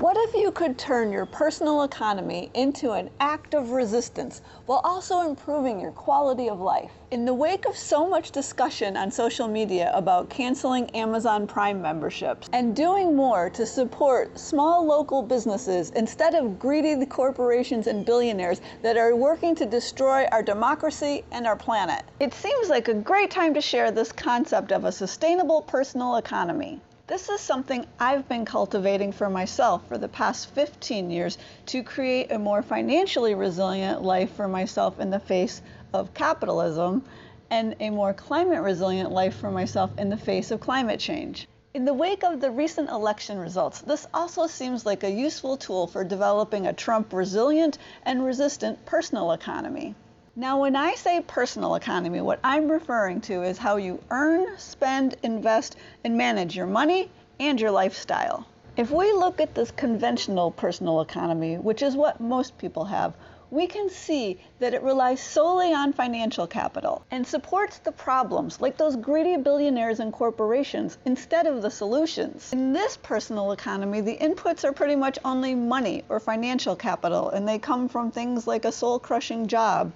What if you could turn your personal economy into an act of resistance while also improving your quality of life? In the wake of so much discussion on social media about canceling Amazon Prime memberships and doing more to support small local businesses instead of greedy corporations and billionaires that are working to destroy our democracy and our planet, it seems like a great time to share this concept of a sustainable personal economy. This is something I've been cultivating for myself for the past 15 years to create a more financially resilient life for myself in the face of capitalism and a more climate resilient life for myself in the face of climate change. In the wake of the recent election results, this also seems like a useful tool for developing a Trump resilient and resistant personal economy. Now, when I say personal economy, what I'm referring to is how you earn, spend, invest, and manage your money and your lifestyle. If we look at this conventional personal economy, which is what most people have, we can see that it relies solely on financial capital and supports the problems like those greedy billionaires and corporations instead of the solutions. In this personal economy, the inputs are pretty much only money or financial capital, and they come from things like a soul-crushing job,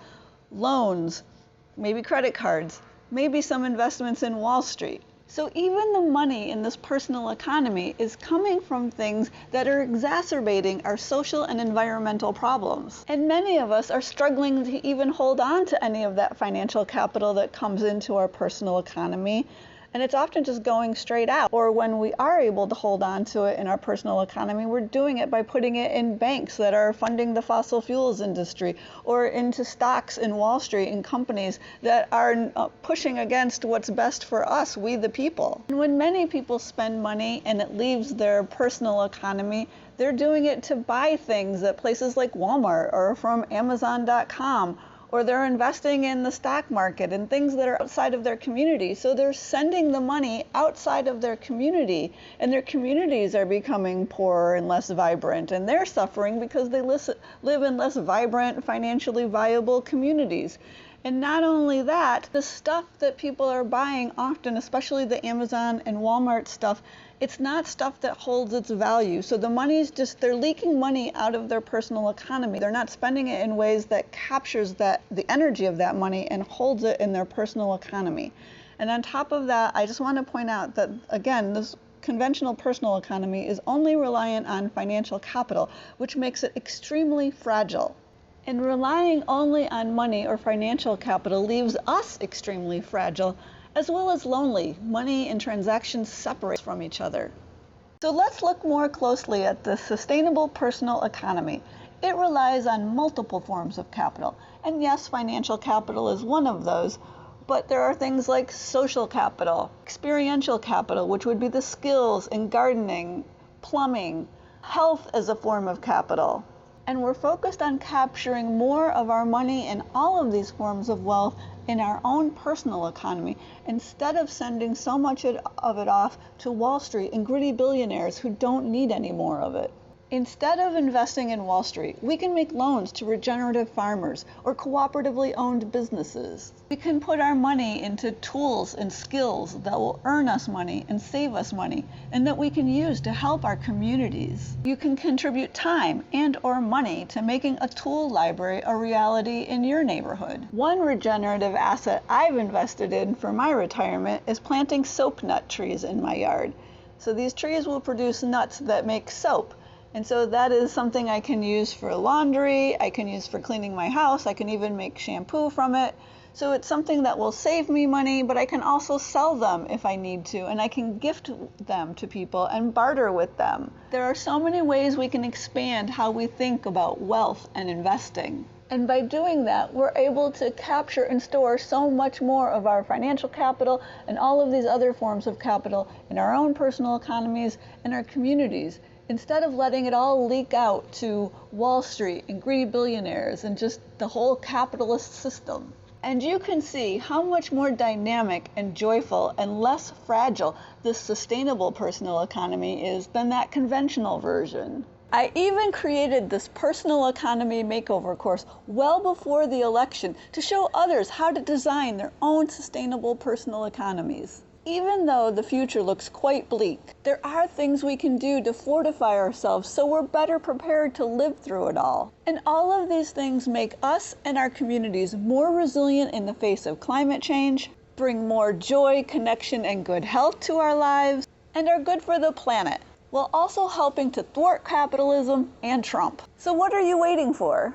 loans, maybe credit cards, maybe some investments in Wall Street. So even the money in this personal economy is coming from things that are exacerbating our social and environmental problems. And many of us are struggling to even hold on to any of that financial capital that comes into our personal economy. And it's often just going straight out. Or when we are able to hold on to it in our personal economy, we're doing it by putting it in banks that are funding the fossil fuels industry, or into stocks in Wall Street and companies that are pushing against what's best for us, we the people. And when many people spend money and it leaves their personal economy, they're doing it to buy things at places like Walmart or from Amazon.com. Or they're investing in the stock market and things that are outside of their community. So they're sending the money outside of their community, and their communities are becoming poorer and less vibrant, and they're suffering because they live in less vibrant, financially viable communities. And not only that, the stuff that people are buying often, especially the Amazon and Walmart stuff, it's not stuff that holds its value. So the money's just, they're leaking money out of their personal economy. They're not spending it in ways that captures the energy of that money and holds it in their personal economy. And on top of that, I just want to point out that, again, this conventional personal economy is only reliant on financial capital, which makes it extremely fragile. And relying only on money or financial capital leaves us extremely fragile, as well as lonely. Money and transactions separate from each other. So let's look more closely at the sustainable personal economy. It relies on multiple forms of capital. And yes, financial capital is one of those, but there are things like social capital, experiential capital, which would be the skills in gardening, plumbing, health as a form of capital. And we're focused on capturing more of our money and all of these forms of wealth in our own personal economy, instead of sending so much of it off to Wall Street and greedy billionaires who don't need any more of it. Instead of investing in Wall Street, we can make loans to regenerative farmers or cooperatively owned businesses. We can put our money into tools and skills that will earn us money and save us money, and that we can use to help our communities. You can contribute time and or money to making a tool library a reality in your neighborhood. One regenerative asset I've invested in for my retirement is planting soap nut trees in my yard. So these trees will produce nuts that make soap. And so that is something I can use for laundry, I can use for cleaning my house, I can even make shampoo from it. So it's something that will save me money, but I can also sell them if I need to, and I can gift them to people and barter with them. There are so many ways we can expand how we think about wealth and investing. And by doing that, we're able to capture and store so much more of our financial capital and all of these other forms of capital in our own personal economies and our communities, instead of letting it all leak out to Wall Street and greedy billionaires and just the whole capitalist system. And you can see how much more dynamic and joyful and less fragile this sustainable personal economy is than that conventional version. I even created this personal economy makeover course well before the election to show others how to design their own sustainable personal economies. Even though the future looks quite bleak, there are things we can do to fortify ourselves so we're better prepared to live through it all. And all of these things make us and our communities more resilient in the face of climate change, bring more joy, connection, and good health to our lives, and are good for the planet, while also helping to thwart capitalism and Trump. So what are you waiting for?